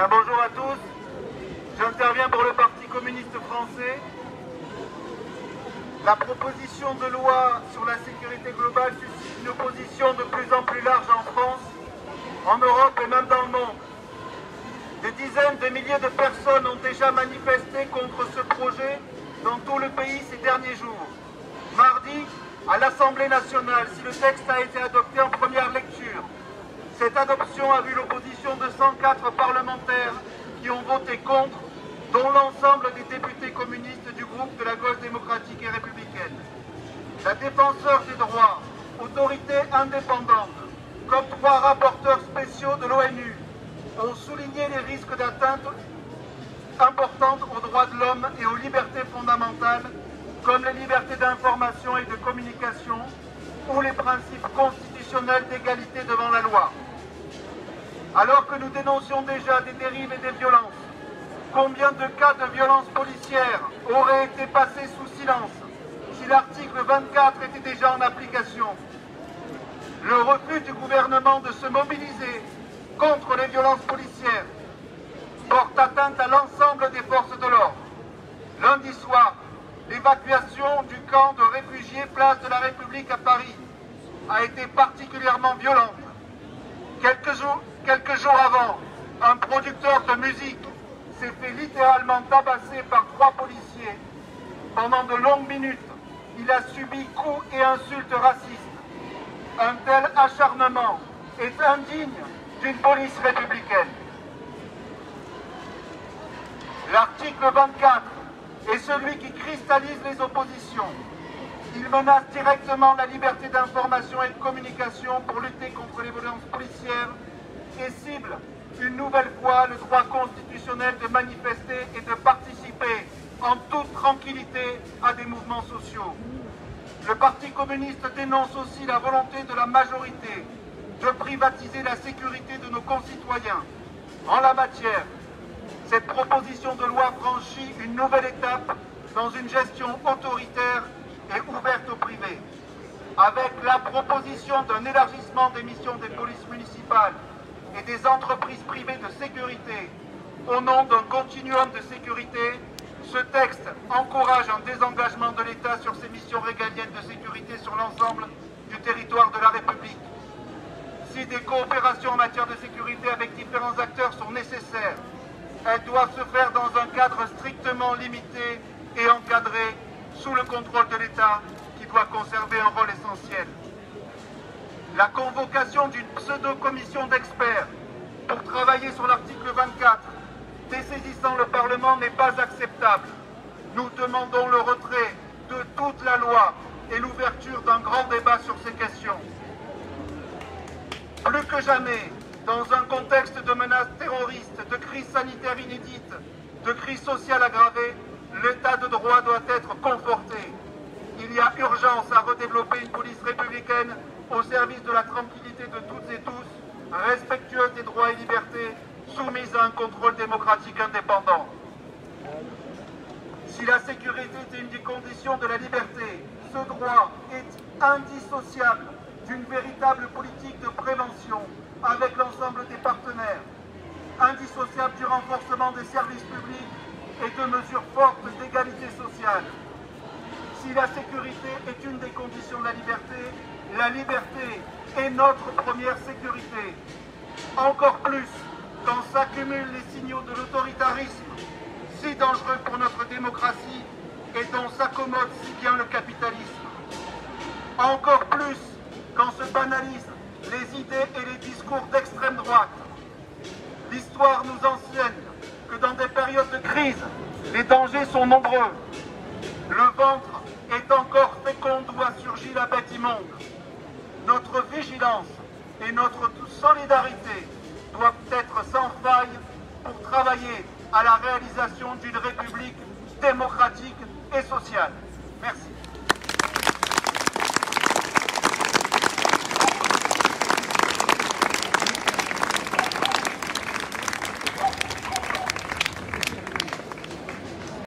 Bien, bonjour à tous. J'interviens pour le Parti communiste français. La proposition de loi sur la sécurité globale suscite une opposition de plus en plus large en France, en Europe et même dans le monde. Des dizaines de milliers de personnes ont déjà manifesté contre ce projet dans tout le pays ces derniers jours. Mardi, à l'Assemblée nationale, si le texte a été adopté en première lecture, cette adoption a vu l'opposition de 104 parlementaires qui ont voté contre, dont l'ensemble des députés communistes du groupe de la gauche démocratique et républicaine. La défenseur des droits, autorité indépendante, comme 3 rapporteurs spéciaux de l'ONU, ont souligné les risques d'atteinte importantes aux droits de l'homme et aux libertés fondamentales, comme les libertés d'information et de communication, ou les principes constitutionnels d'égalité devant la loi. Alors que nous dénoncions déjà des dérives et des violences, combien de cas de violences policières auraient été passés sous silence si l'article 24 était déjà en application? Le refus du gouvernement de se mobiliser contre les violences policières porte atteinte à l'ensemble des forces de l'ordre. Lundi soir, l'évacuation du camp de réfugiés place de la République à Paris a été particulièrement violente. Quelques jours avant, un producteur de musique s'est fait littéralement tabasser par 3 policiers. Pendant de longues minutes, il a subi coups et insultes racistes. Un tel acharnement est indigne d'une police républicaine. L'article 24 est celui qui cristallise les oppositions. Il menace directement la liberté d'information et de communication pour lutter contre les violences policières et cible une nouvelle fois le droit constitutionnel de manifester et de participer en toute tranquillité à des mouvements sociaux. Le Parti communiste dénonce aussi la volonté de la majorité de privatiser la sécurité de nos concitoyens. En la matière, cette proposition de loi franchit une nouvelle étape dans une gestion autoritaire et ouverte au privé. Avec la proposition d'un élargissement des missions des polices municipales et des entreprises privées de sécurité au nom d'un continuum de sécurité, ce texte encourage un désengagement de l'État sur ses missions régaliennes de sécurité sur l'ensemble du territoire de la République. Si des coopérations en matière de sécurité avec différents acteurs sont nécessaires, elles doivent se faire dans un cadre strictement limité et encadré sous le contrôle de l'État qui doit conserver un rôle essentiel. La convocation d'une pseudo-commission d'experts pour travailler sur l'article 24, dessaisissant le Parlement, n'est pas acceptable. Nous demandons le retrait de toute la loi et l'ouverture d'un grand débat sur ces questions. Plus que jamais, dans un contexte de menaces terroristes, de crise sanitaire inédite, de crise sociale aggravée, l'état de droit doit être conforté. Il y a urgence à redévelopper une police républicaine au service de la tranquillité de toutes et tous, respectueuse des droits et libertés, soumise à un contrôle démocratique indépendant. Si la sécurité est une des conditions de la liberté, ce droit est indissociable d'une véritable politique de prévention avec l'ensemble des partenaires, indissociable du renforcement des services publics et de mesures fortes d'égalité sociale. Si la sécurité est une des conditions de la liberté est notre première sécurité. Encore plus quand s'accumulent les signaux de l'autoritarisme, si dangereux pour notre démocratie et dont s'accommode si bien le capitalisme. Encore plus quand se banalisent les idées et les discours d'extrême droite. L'histoire nous enseigne que dans des périodes de crise, les dangers sont nombreux. Le ventre est encore fécond d'où a surgi la bête immonde. Notre vigilance et notre solidarité doivent être sans faille pour travailler à la réalisation d'une République démocratique et sociale. Merci.